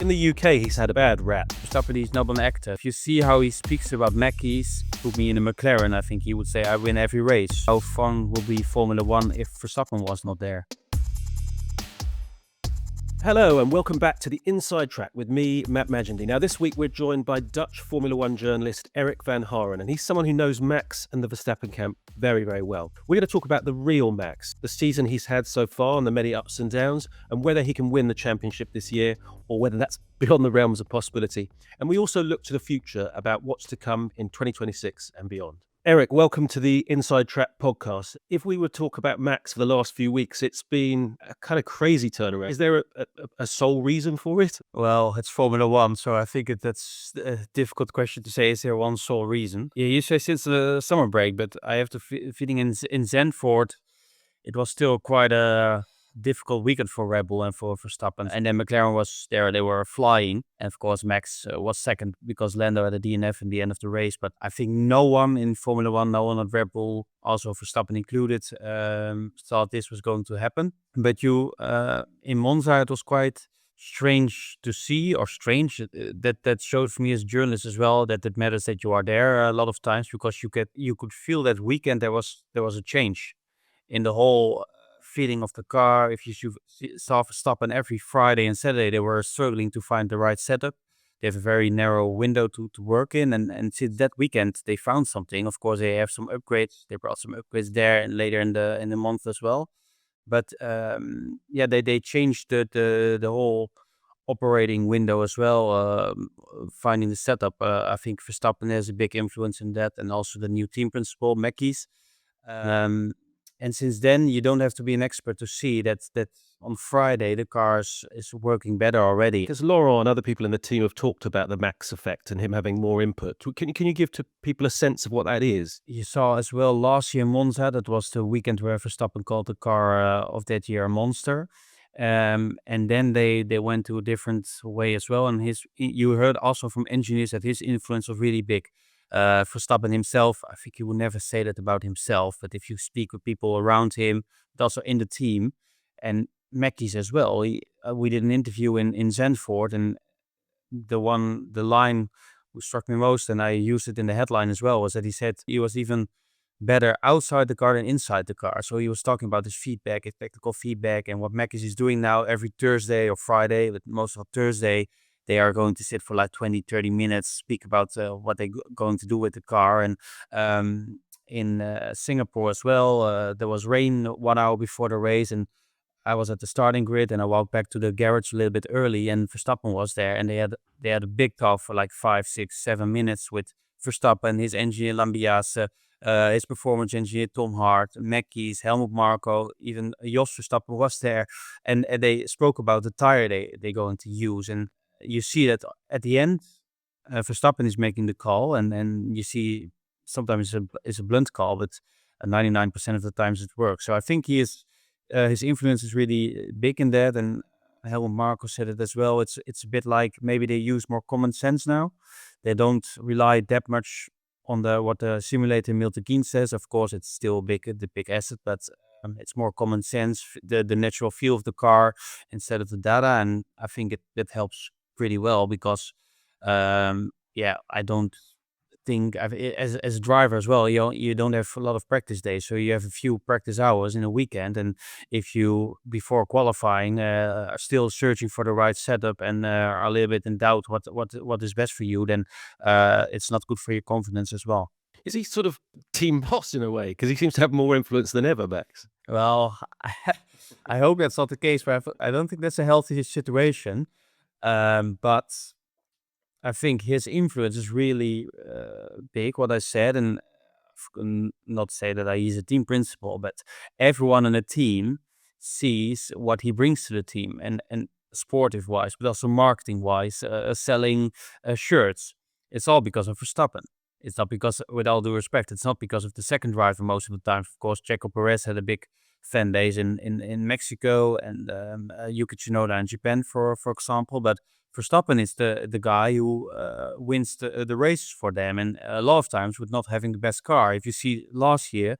in the UK, he's had a bad rap. Verstappen is not an actor. If you see how he speaks about Mekies, put me in a McLaren, I think he would say I win every race. How fun will be Formula 1 if Verstappen was not there? Hello and welcome back to the Inside Track with me, Matt Majendie. Now this week we're joined by Dutch Formula 1 journalist Erik van Haran, and he's someone who knows Max and the Verstappen camp very, very well. We're going to talk about the real Max, the season he's had so far and the many ups and downs, and whether he can win the championship this year or whether that's beyond the realms of possibility. And we also look to the future about what's to come in 2026 and beyond. Erik, welcome to the Inside Track podcast. If we were to talk about Max for the last few weeks, it's been a kind of crazy turnaround. Is there a sole reason for it? Well, it's Formula 1, so I think that's a difficult question to say. Is there one sole reason? Yeah, you say since the summer break, but I have the feeling in Zandvoort, it was still quite a difficult weekend for Red Bull and for Verstappen. And then McLaren was there, they were flying. And of course, Max was second because Lando had a DNF in the end of the race. But I think no one in Formula 1, no one at Red Bull, also Verstappen included, thought this was going to happen. But in Monza, it was quite strange to see, or strange that showed for me as a journalist as well, that it matters that you are there a lot of times, because you could feel that weekend there was a change in the whole feeling of the car. If you saw Verstappen every Friday and Saturday, they were struggling to find the right setup. They have a very narrow window to work in, and since that weekend they found something. Of course, they have some upgrades. They brought some upgrades there and later in the month as well. But they changed the whole operating window as well, finding the setup. I think Verstappen has a big influence in that, and also the new team principal, Mekies. And since then, you don't have to be an expert to see that on Friday the car is working better already. Because Laurent and other people in the team have talked about the Max effect and him having more input. Can you give to people a sense of what that is? You saw as well last year in Monza, that was the weekend where Verstappen called the car of that year a monster. And then they went to a different way as well. And you heard also from engineers that his influence was really big. Verstappen himself, I think he would never say that about himself, but if you speak with people around him, but also in the team, and Mekies as well, we did an interview in Zandvoort, and the line who struck me most, and I used it in the headline as well, was that he said he was even better outside the car than inside the car. So he was talking about his feedback, his technical feedback, and what Mekies is doing now every Thursday or Friday, but most of Thursday, they are going to sit for like 20-30 minutes, speak about what they're going to do with the car. And in Singapore as well, there was rain 1 hour before the race, and I was at the starting grid, and I walked back to the garage a little bit early, and Verstappen was there, and they had a big talk for like 5, 6, 7 minutes with Verstappen, his engineer Lambiase, his performance engineer Tom Hart, Mekies, Helmut Marko, even Jos Verstappen was there, and they spoke about the tire they're going to use. And you see that at the end, Verstappen is making the call, and you see sometimes it's a blunt call, but 99% of the times it works. So I think his influence is really big in that, and Helmut Marko said it as well. It's a bit like maybe they use more common sense now. They don't rely that much on what the simulator Milton Keynes says. Of course, it's still the big asset, but it's more common sense, the natural feel of the car instead of the data, and I think that helps pretty well, because I don't think as a driver as well, you don't have a lot of practice days, so you have a few practice hours in a weekend, and if you before qualifying are still searching for the right setup and are a little bit in doubt what is best for you, then it's not good for your confidence as well. Is he sort of team boss in a way? Because he seems to have more influence than ever, Max. Well, I hope that's not the case, but I don't think that's a healthy situation. But I think his influence is really big, what I said, and not say that he's a team principal, but everyone in the team sees what he brings to the team, and sportive wise, but also marketing wise, selling shirts. It's all because of Verstappen. It's not because, with all due respect, it's not because of the second driver most of the time. Of course, Checo Perez had a big fan base in Mexico, and Yuki Tsunoda in Japan, for example. But Verstappen is the guy who wins the races for them, and a lot of times with not having the best car. If you see last year,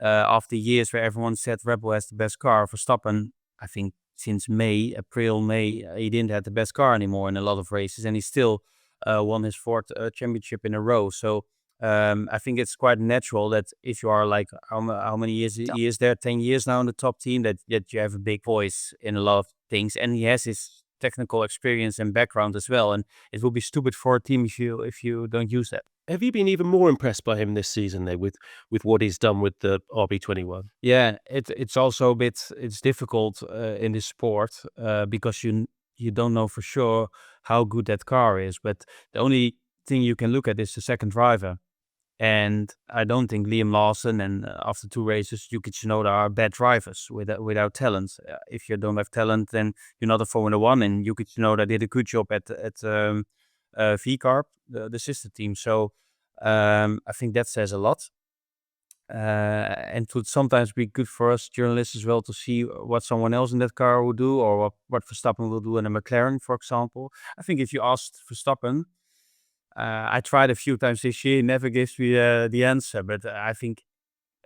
after years where everyone said Red Bull has the best car, Verstappen, I think, since May, he didn't have the best car anymore in a lot of races, and he still won his fourth championship in a row. So I think it's quite natural that if you are like how many years he is there, 10 years now in the top team, that you have a big voice in a lot of things, and he has his technical experience and background as well. And it will be stupid for a team if you don't use that. Have you been even more impressed by him this season, though, with what he's done with the RB21? Yeah, it's also a bit it's difficult in this sport because you don't know for sure how good that car is. But the only thing you can look at is the second driver. And I don't think Liam Lawson and after 2 races, Yuki Tsunoda are bad drivers without talent. If you don't have talent, then you're not a Formula One. And Yuki Tsunoda did a good job at VCarb, the sister team. So I think that says a lot. And it would sometimes be good for us journalists as well to see what someone else in that car will do, or what Verstappen will do in a McLaren, for example. I think if you asked Verstappen, I tried a few times this year, he never gives me the answer, but I think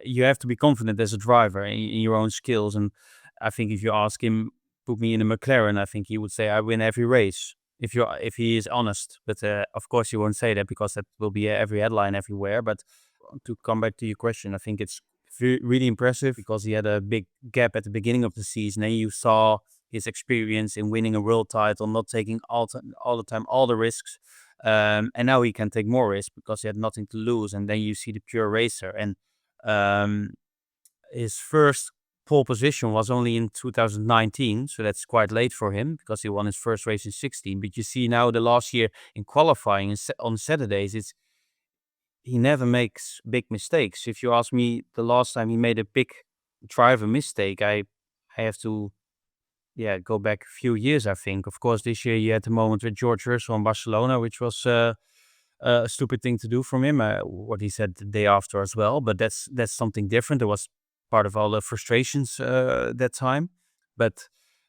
you have to be confident as a driver in your own skills. And I think if you ask him, put me in a McLaren, I think he would say I win every race. If he is honest, but of course he won't say that because that will be every headline everywhere. But to come back to your question, I think it's really impressive because he had a big gap at the beginning of the season, and you saw his experience in winning a world title, not taking all the time all the risks. And now he can take more risks because he had nothing to lose. And then you see the pure racer. And his first pole position was only in 2019, so that's quite late for him because he won his first race in 16. But you see now the last year in qualifying on Saturdays, he never makes big mistakes. If you ask me the last time he made a big driver mistake, I have to go back a few years, I think. Of course, this year you had the moment with George Russell in Barcelona, which was a stupid thing to do from him, what he said the day after as well. But that's something different. It was part of all the frustrations that time. But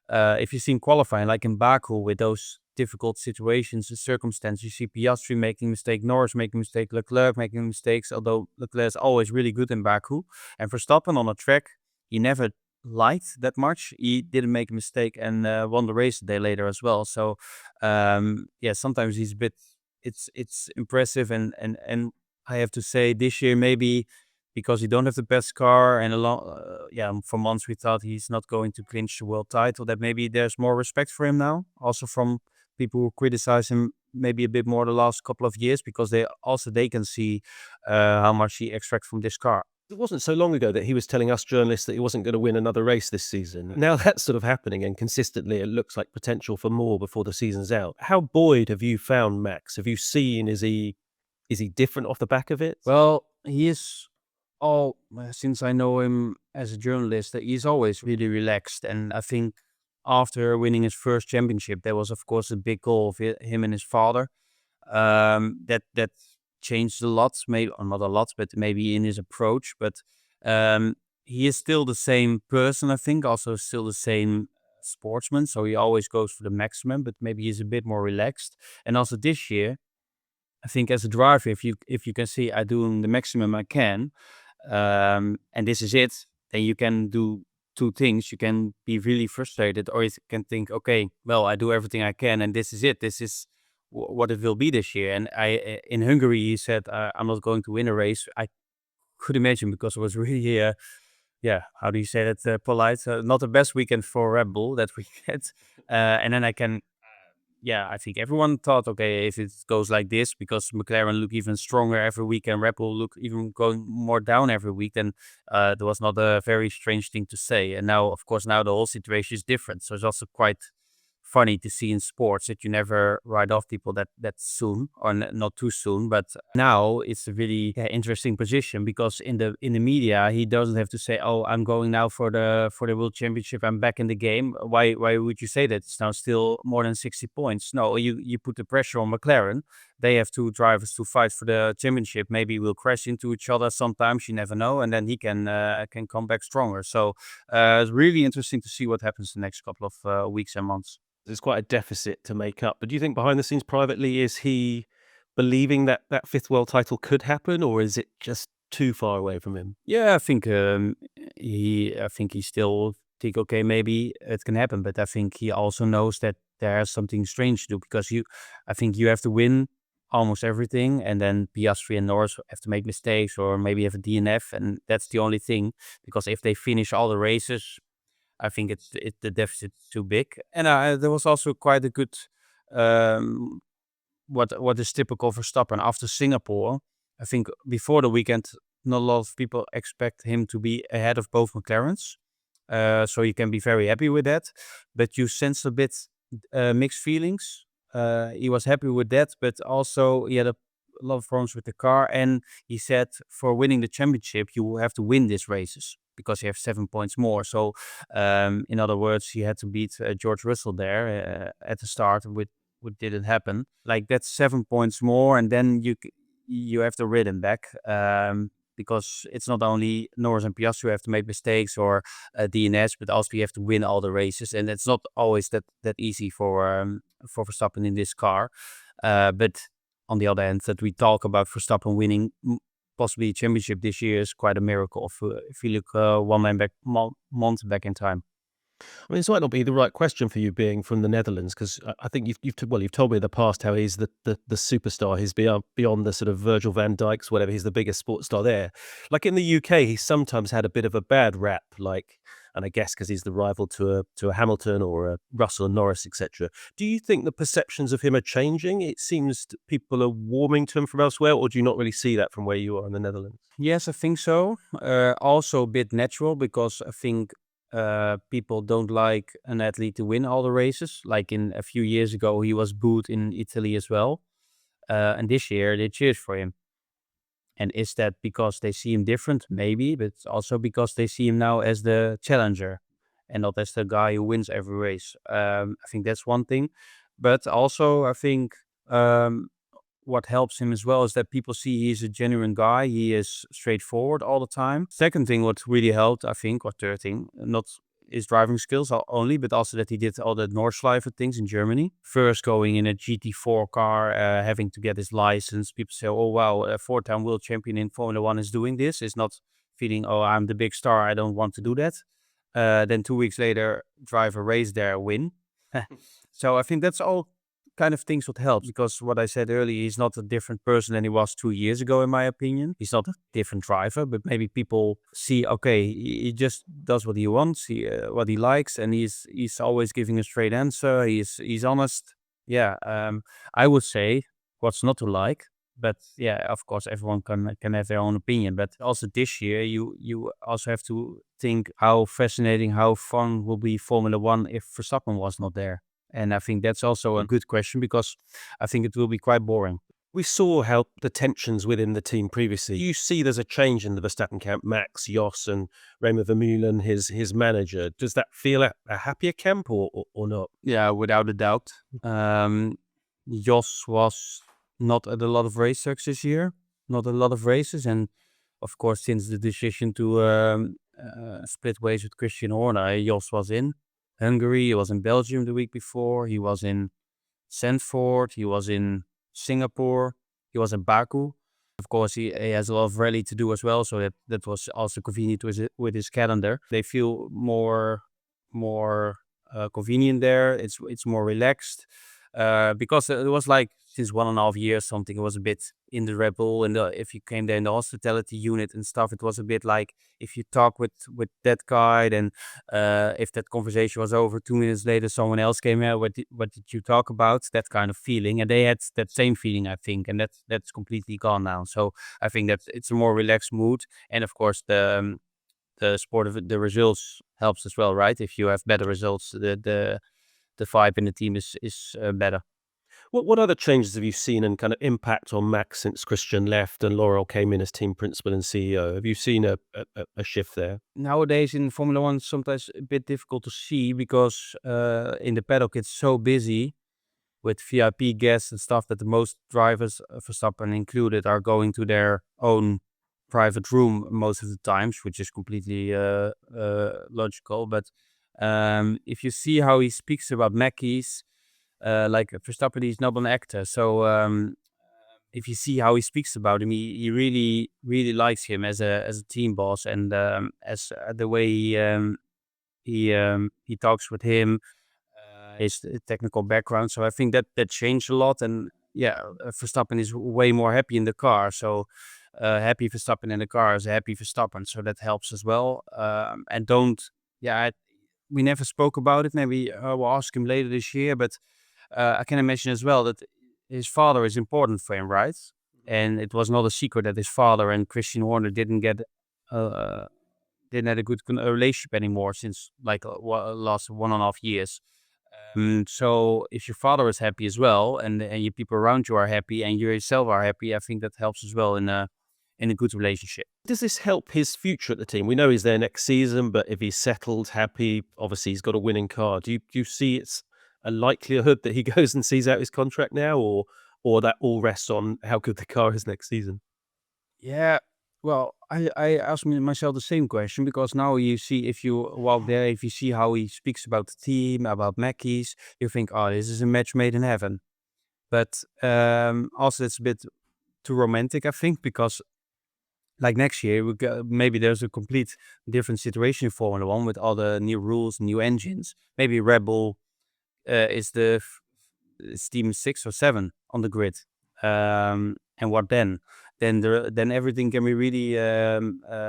if you see him qualifying, like in Baku, with those difficult situations and circumstances, you see Piastri making mistakes, Norris making mistakes, Leclerc making mistakes, although Leclerc is always really good in Baku. And Verstappen on a track, he never liked that much. He didn't make a mistake and won the race a day later as well. So sometimes he's a bit, it's impressive. And I have to say this year, maybe because he don't have the best car, and for months we thought he's not going to clinch the world title, that maybe there's more respect for him now, also from people who criticize him maybe a bit more the last couple of years, because they can see how much he extracts from this car. It wasn't so long ago that he was telling us journalists that he wasn't going to win another race this season. Now that's sort of happening, and consistently it looks like potential for more before the season's out. How buoyed have you found Max? Have you seen, is he different off the back of it? Well, he is since I know him as a journalist, he's always really relaxed. And I think after winning his first championship, there was of course a big goal of him and his father. That changed a lot, maybe, or not a lot, but maybe in his approach. But he is still the same person, I think, also still the same sportsman. So he always goes for the maximum, but maybe he's a bit more relaxed. And also this year, I think as a driver, if you can see I doing the maximum I can, and this is it, then you can do two things. You can be really frustrated, or you can think, okay, well, I do everything I can, and this is it. This is what it will be this year. And in Hungary, he said, I'm not going to win a race. I could imagine, because it was really, how do you say that polite? Not the best weekend for Red Bull that weekend. And then I think everyone thought, okay, if it goes like this, because McLaren look even stronger every week and Red Bull look even going more down every week, then there was not a very strange thing to say. And now, of course, now the whole situation is different. So it's also quite funny to see in sports that you never write off people that soon, or not too soon. But now it's a really interesting position, because in the media he doesn't have to say, oh, I'm going now for the world championship, I'm back in the game. Why would you say that? It's now still more than 60 points. No, you put the pressure on McLaren. They have two drivers to fight for the championship. Maybe we'll crash into each other sometimes, you never know, and then he can come back stronger. So it's really interesting to see what happens the next couple of weeks and months. There's quite a deficit to make up. But do you think behind the scenes privately, is he believing that fifth world title could happen, or is it just too far away from him? Yeah, I think he still think, okay, maybe it can happen. But I think he also knows that there's something strange to do, because I think you have to win almost everything, and then Piastri and Norris have to make mistakes or maybe have a DNF, and that's the only thing. Because if they finish all the races, I think the deficit's too big. And there was also quite a good um, what is typical for Verstappen after Singapore. I think before the weekend, not a lot of people expect him to be ahead of both McLarens. So you can be very happy with that. But you sense a bit mixed feelings. He was happy with that, but also he had a lot of problems with the car. And he said for winning the championship, you have to win these races because you have 7 points more. So in other words, he had to beat George Russell there at the start, which didn't happen. Like, that's 7 points more, and then you have the rhythm back. Because it's not only Norris and Piastri who have to make mistakes or DNS, but also you have to win all the races, and it's not always that easy for Verstappen in this car. But on the other hand, that we talk about Verstappen winning possibly a championship this year is quite a miracle if you look 1 month back in time. I mean, this might not be the right question for you, being from the Netherlands, because I think you've told me in the past how he's the superstar. He's beyond the sort of Virgil van Dijk's, whatever. He's the biggest sports star there. Like in the UK, he's sometimes had a bit of a bad rap, like, and I guess because he's the rival to a Hamilton or a Russell and Norris, etc. Do you think the perceptions of him are changing? It seems people are warming to him from elsewhere, or do you not really see that from where you are in the Netherlands? Yes, I think so. Also a bit natural, because I think people don't like an athlete to win all the races. Like in a few years ago, he was booed in Italy as well. And this year they cheers for him. And is that because they see him different? Maybe, but also because they see him now as the challenger and not as the guy who wins every race. I think that's one thing. But also, I think what helps him as well is that people see he's a genuine guy. He is straightforward all the time. Second thing, what really helped, I think, or third thing, not his driving skills only, but also that he did all the Nordschleife things in Germany. First, going in a GT4 car, having to get his license. People say, oh, wow, a 4-time world champion in Formula One is doing this. It's not feeling, oh, I'm the big star, I don't want to do that. Then 2 weeks later, drive a race there, win. So I think that's all kind of things would help, because what I said earlier, he's not a different person than he was 2 years ago, in my opinion. He's not a different driver, but maybe people see, okay, he just does what he wants, what he likes, and he's always giving a straight answer. He's honest. Yeah, I would say what's not to like, but yeah, of course, everyone can have their own opinion. But also this year, you also have to think how fascinating, how fun will be Formula One if Verstappen was not there. And I think that's also a good question, because I think it will be quite boring. We saw how the tensions within the team previously. You see there's a change in the Verstappen camp. Max, Jos and Remo Vermeulen, his manager. Does that feel a happier camp or not? Yeah, without a doubt. Jos was not at a lot of racetracks this year, not a lot of races. And of course, since the decision to split ways with Christian Horner, Jos was in Hungary, he was in Belgium the week before, he was in Zandvoort, he was in Singapore, he was in Baku. Of course, he has a lot of rally to do as well, so that was also convenient with his calendar. They feel more convenient there. It's more relaxed, because it was like since 1.5 years something. It was a bit in the Red Bull, and if you came there in the hospitality unit and stuff, it was a bit like if you talk with that guy, then if that conversation was over 2 minutes later, someone else came here. What did you talk about? That kind of feeling, and they had that same feeling, I think, and that's completely gone now. So I think that it's a more relaxed mood, and of course the sport of the results helps as well, right? If you have better results, the vibe in the team is better. What other changes have you seen and kind of impact on Max since Christian left and Laurent came in as team principal and CEO? Have you seen a shift there? Nowadays in Formula One, sometimes a bit difficult to see, because in the paddock it's so busy with VIP guests and stuff that the most drivers, Verstappen included, are going to their own private room most of the times, which is completely logical. But if you see how he speaks about Mekies, like Verstappen is not an actor, so if you see how he speaks about him, he really likes him as a team boss, and as the way he he talks with him, his technical background. So I think that changed a lot. And yeah, Verstappen is way more happy in the car. So happy Verstappen in the car is a happy Verstappen. So that helps as well. And don't, yeah, we never spoke about it. Maybe we'll ask him later this year. But I can imagine as well that his father is important for him, right? And it was not a secret that his father and Christian Horner uh, didn't have a good relationship anymore since like last 1.5 years. So if your father is happy as well, and your people around you are happy, and you yourself are happy, I think that helps as well in a good relationship. Does this help his future at the team? We know he's there next season, but if he's settled, happy, obviously he's got a winning car. Do you see it's a likelihood that he goes and sees out his contract now, or that all rests on how good the car is next season? Yeah. Well, I asked myself the same question because now you see if you walk there, if you see how he speaks about the team, about Mekies, you think, oh, this is a match made in heaven. But also it's a bit too romantic, I think, because like next year, maybe there's a complete different situation in Formula One with all the new rules, new engines. Maybe Red Bull is is team 6 or 7 on the grid. And what then? Then everything can be really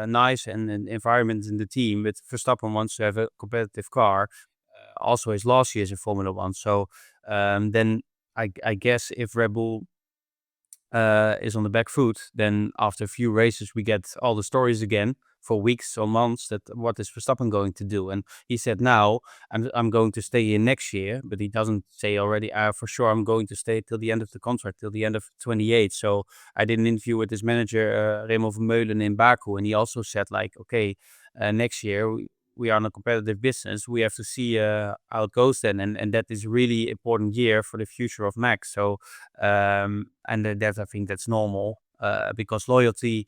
nice and environment in the team. But Verstappen wants to have a competitive car. Also, his last years in Formula One. So then I guess if Red Bull is on the back foot, then after a few races, we get all the stories again for weeks or months that what is Verstappen going to do? And he said, now I'm going to stay here next year, but he doesn't say already, for sure, I'm going to stay till the end of the contract, till the end of 28. So I did an interview with his manager, Raymond Vermeulen in Baku, and he also said like, okay, next year, we are in a competitive business. We have to see how it goes then. And that is really important year for the future of Max. So, and that I think that's normal because loyalty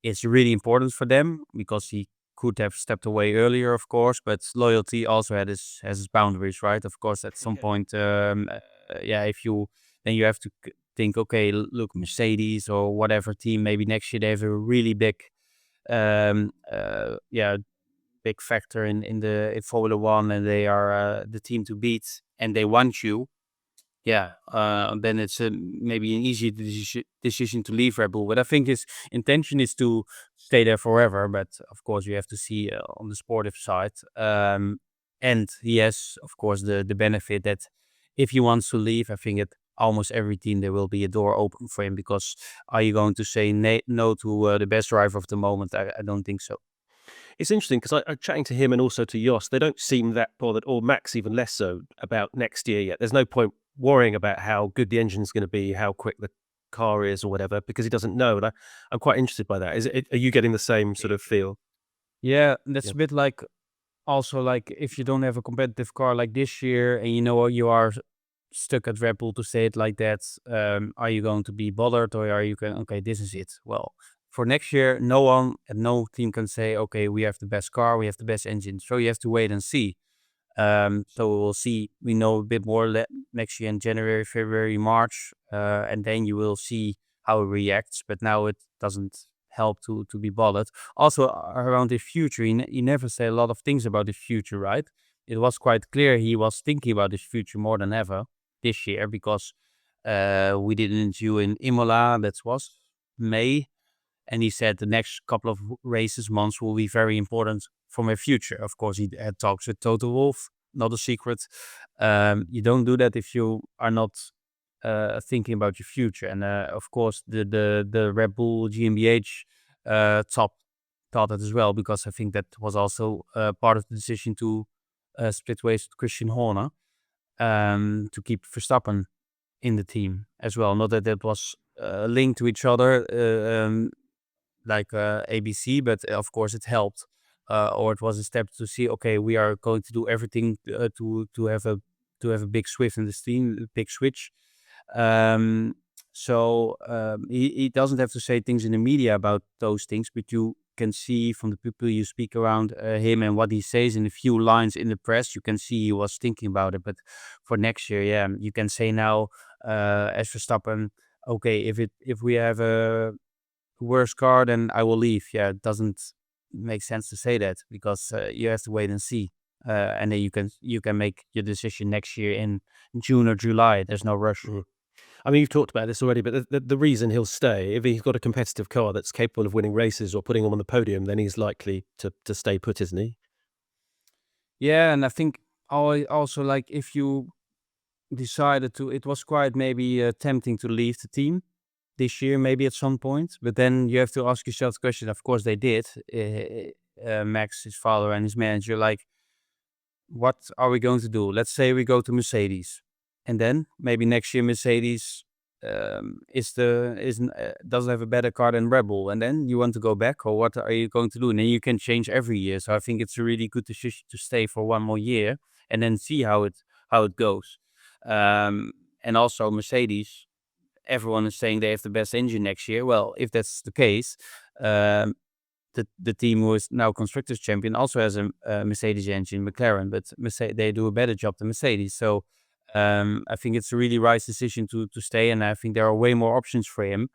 is really important for them because he could have stepped away earlier, of course, but loyalty also has its boundaries, right? Of course, at some Yeah. point, yeah, if you, then you have to think, okay, look, Mercedes or whatever team, maybe next year they have a really big, yeah, big factor in Formula One, and they are the team to beat, and they want you. Yeah, then it's maybe an easy decision to leave Red Bull. But I think his intention is to stay there forever. But of course, you have to see on the sportive side. And he has, of course, the benefit that if he wants to leave, I think at almost every team there will be a door open for him. Because are you going to say no to the best driver of the moment? I don't think so. It's interesting because I'm chatting to him and also to Jos. They don't seem that bothered, or Max even less so, about next year yet. There's no point worrying about how good the engine's going to be, how quick the car is, or whatever, because he doesn't know. And I'm quite interested by that. Are you getting the same sort of feel? Yeah, that's Yeah. a bit like also like if you don't have a competitive car like this year and you know you are stuck at Red Bull, to say it like that, are you going to be bothered or are you going, okay, this is it? Well, for next year, no one and no team can say, okay, we have the best car, we have the best engine. So you have to wait and see. So we'll see. We know a bit more next year in January, February, March, and then you will see how it reacts. But now it doesn't help to be bothered. Also, around the future, he never said a lot of things about the future, right? It was quite clear he was thinking about his future more than ever this year because we did an interview in Imola. That was May, and he said the next couple of races, months will be very important for my future. Of course, he had talks with Toto Wolff, not a secret. You don't do that if you are not thinking about your future. And of course, the Red Bull GmbH top thought that as well, because I think that was also part of the decision to split ways with Christian Horner to keep Verstappen in the team as well. Not that that was linked to each other. Like ABC, but of course it helped, or it was a step to see. Okay, we are going to do everything to have a big switch in the team, a big switch. Um, he doesn't have to say things in the media about those things, but you can see from the people you speak around him and what he says in a few lines in the press, you can see he was thinking about it. But for next year, yeah, you can say now as Verstappen, okay, if we have a worst car, then I will leave. Yeah, it doesn't make sense to say that because you have to wait and see. and then you can make your decision next year in June or July. There's no rush. Mhm. I mean, you've talked about this already, but the reason he'll stay, if he's got a competitive car that's capable of winning races or putting him on the podium, then he's likely to stay put, isn't he? Yeah, and I think also like if you decided to, it was quite maybe tempting to leave the team this year, maybe at some point. But then you have to ask yourself the question. Of course, they did. Max, his father, and his manager, like, what are we going to do? Let's say we go to Mercedes, and then maybe next year Mercedes doesn't have a better car than Red Bull, and then you want to go back, or what are you going to do? And then you can change every year. So I think it's a really good decision to stay for one more year and then see how it goes. And also Mercedes, everyone is saying they have the best engine next year. Well, if that's the case, um, the team who is now constructors champion also has a Mercedes engine, McLaren, but they do a better job than Mercedes. So I think it's a really wise decision to stay, and I think there are way more options for him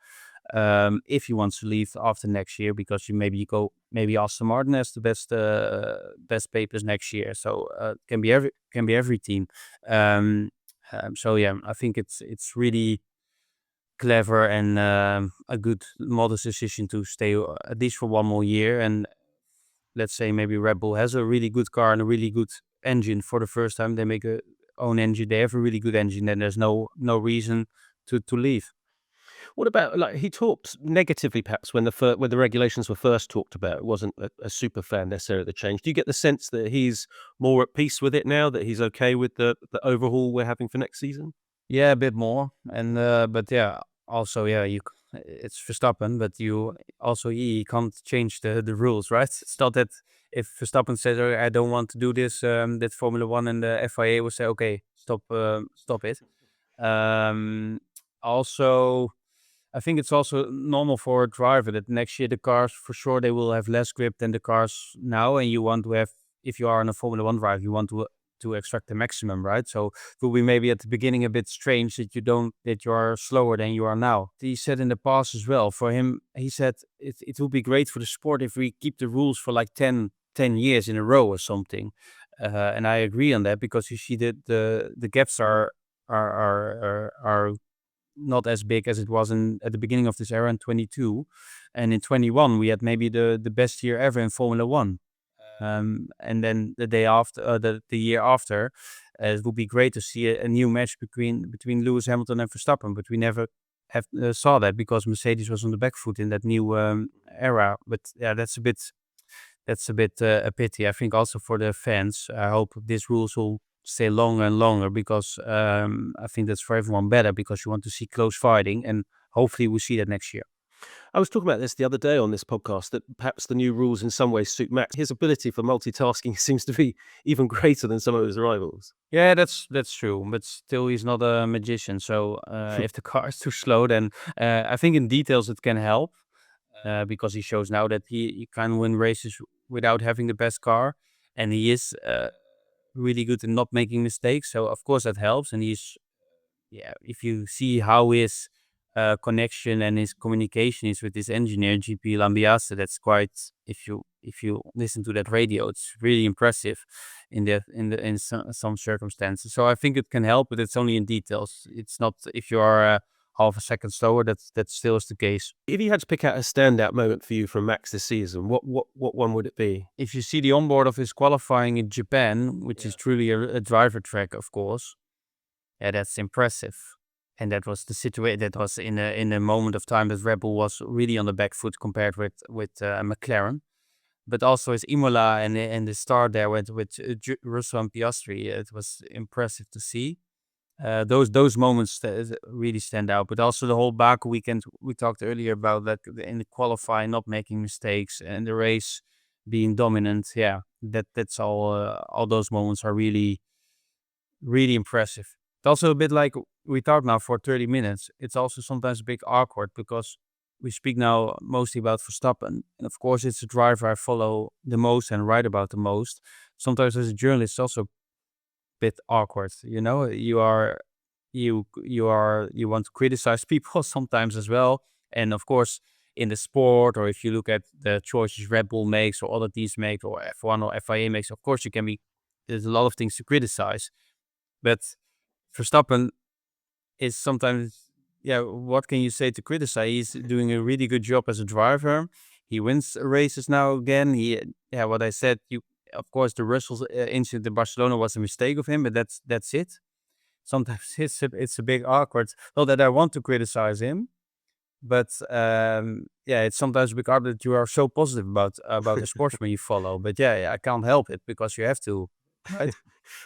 if he wants to leave after next year, because maybe Aston Martin has the best papers next year. So can be every team. So yeah, I think it's really clever and a good modest decision to stay at least for one more year. And let's say maybe Red Bull has a really good car and a really good engine for the first time. They make a own engine. They have a really good engine. Then there's no reason to leave. What about, like, he talked negatively perhaps when the regulations were first talked about. It wasn't a super fan necessarily of the change. Do you get the sense that he's more at peace with it now, that he's okay with the overhaul we're having for next season? Yeah, a bit more. And but yeah, also yeah, it's Verstappen, but he can't change the rules, right? It's not that if Verstappen says, "Oh, I don't want to do this," that Formula One and the FIA will say, "Okay, stop it." Um, Also, I think it's also normal for a driver that next year the cars, for sure, they will have less grip than the cars now, and you want to have, if you are in a Formula One drive, you want to extract the maximum, right? So it will be maybe at the beginning a bit strange that you are slower than you are now. He said in the past as well. For him, he said it will be great for the sport if we keep the rules for like 10 years in a row or something. And I agree on that, because you see that the gaps are not as big as it was at the beginning of this era in 22, and in 21 we had maybe the best year ever in Formula One. And then the day after, the year after, it would be great to see a new match between Lewis Hamilton and Verstappen, but we never have saw that because Mercedes was on the back foot in that new era. But yeah, that's a bit a pity. I think also for the fans, I hope these rules will stay longer and longer, because I think that's for everyone better, because you want to see close fighting, and hopefully we'll see that next year. I was talking about this the other day on this podcast, that perhaps the new rules in some ways suit Max. His ability for multitasking seems to be even greater than some of his rivals. Yeah, that's true, but still he's not a magician. So if the car is too slow, then I think in details it can help, because he shows now that he can win races without having the best car, and he is really good in not making mistakes. So of course that helps, and yeah, if you see how his connection and his communication is with his engineer GP Lambiase, that's quite. If you listen to that radio, it's really impressive in some circumstances. So I think it can help, but it's only in details. It's not if you are half a second slower. That still is the case. If you had to pick out a standout moment for you from Max this season, what one would it be? If you see the onboard of his qualifying in Japan, which is truly a driver track, of course, yeah, that's impressive. And that was the situation. That was in a moment of time that Red Bull was really on the back foot compared with McLaren. But also his Imola and the start there with Russell and Piastri, it was impressive to see. Those moments really stand out. But also the whole Baku weekend, we talked earlier about that in the qualifying, not making mistakes, and the race being dominant. Yeah, that's all. All those moments are really really impressive. It's also a bit like we talked now for 30 minutes. It's also sometimes a bit awkward, because we speak now mostly about Verstappen. And of course, it's a driver I follow the most and write about the most. Sometimes as a journalist, it's also a bit awkward. You know, you want to criticize people sometimes as well. And of course, in the sport, or if you look at the choices Red Bull makes or other teams make, or F1 or FIA makes, of course you can be there's a lot of things to criticize. But Verstappen is sometimes, what can you say to criticize? He's doing a really good job as a driver. He wins races now again. What I said, of course, the Russell incident in Barcelona was a mistake of him, but that's it. Sometimes it's a bit awkward. Not that I want to criticize him, but it's sometimes a bit awkward that you are so positive about the sportsman you follow. But I can't help it because you have to, right?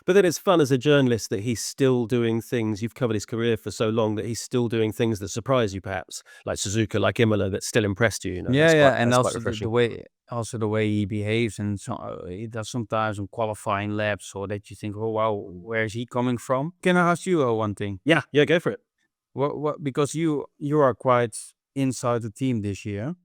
But then it's fun as a journalist that he's still doing things. You've covered his career for so long that he's still doing things that surprise you, perhaps, like Suzuka, like Imola, that still impressed you. And that's quite also refreshing. the way he behaves, and so he does sometimes on qualifying laps, so that you think, oh wow, where is he coming from? Can I ask you one thing? Yeah, go for it. What? Because you are quite inside the team this year.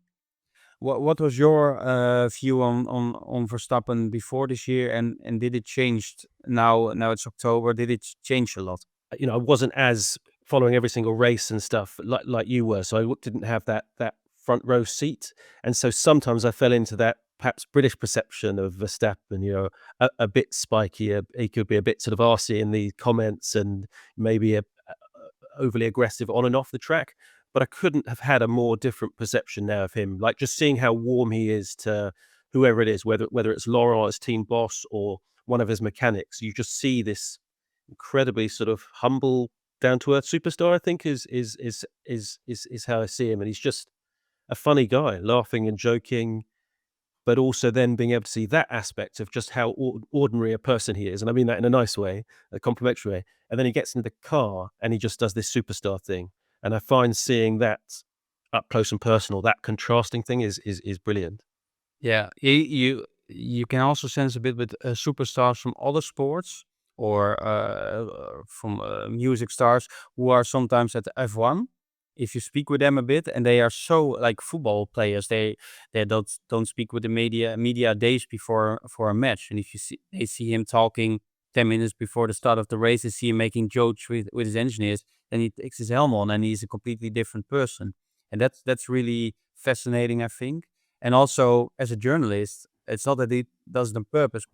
What was your view on Verstappen before this year, and did it change now? Now it's October. Did it change a lot? I wasn't as following every single race and stuff like you were, so I didn't have that front row seat, and so sometimes I fell into that perhaps British perception of Verstappen. A bit spiky. He could be a bit sort of arsey in the comments, and maybe overly aggressive on and off the track. But I couldn't have had a more different perception now of him. Like just seeing how warm he is to whoever it is, whether it's Laurent, his team boss, or one of his mechanics. You just see this incredibly sort of humble, down to earth superstar. I think is how I see him, and he's just a funny guy, laughing and joking, but also then being able to see that aspect of just how ordinary a person he is, and I mean that in a nice way, a complimentary way. And then he gets into the car and he just does this superstar thing. And I find seeing that up close and personal, that contrasting thing is brilliant. Yeah, you can also sense a bit with superstars from other sports, or from music stars who are sometimes at F1. If you speak with them a bit, and they are so like football players, they don't speak with the media days before for a match. And if they see him talking 10 minutes before the start of the race, they see him making jokes with his engineers, then he takes his helmet on and he's a completely different person. And that's really fascinating, I think. And also, as a journalist, it's not that he does it on purpose,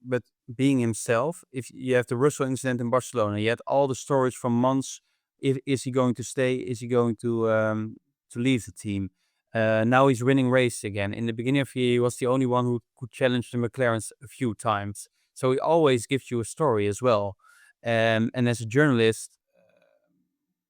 but being himself. If you have the Russell incident in Barcelona, you had all the stories from months. Is he going to stay? Is he going to leave the team? Now he's winning race again. In the beginning of the year, he was the only one who could challenge the McLarens a few times. So he always gives you a story as well. And as a journalist,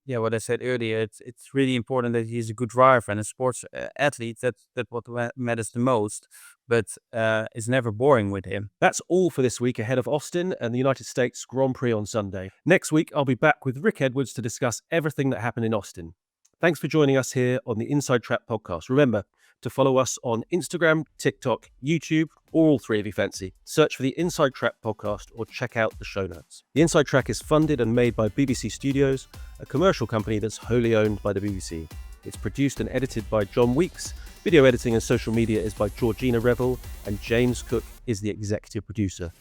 what I said earlier, it's really important that he's a good driver and a sports athlete. That's what matters the most. But it's never boring with him. That's all for this week ahead of Austin and the United States Grand Prix on Sunday. Next week, I'll be back with Rick Edwards to discuss everything that happened in Austin. Thanks for joining us here on the Inside Track podcast. Remember to follow us on Instagram, TikTok, YouTube, or all three if you fancy. Search for the Inside Track podcast or check out the show notes. The Inside Track is funded and made by BBC Studios, a commercial company that's wholly owned by the BBC. It's produced and edited by John Weeks. Video editing and social media is by Georgina Revel, and James Cook is the executive producer.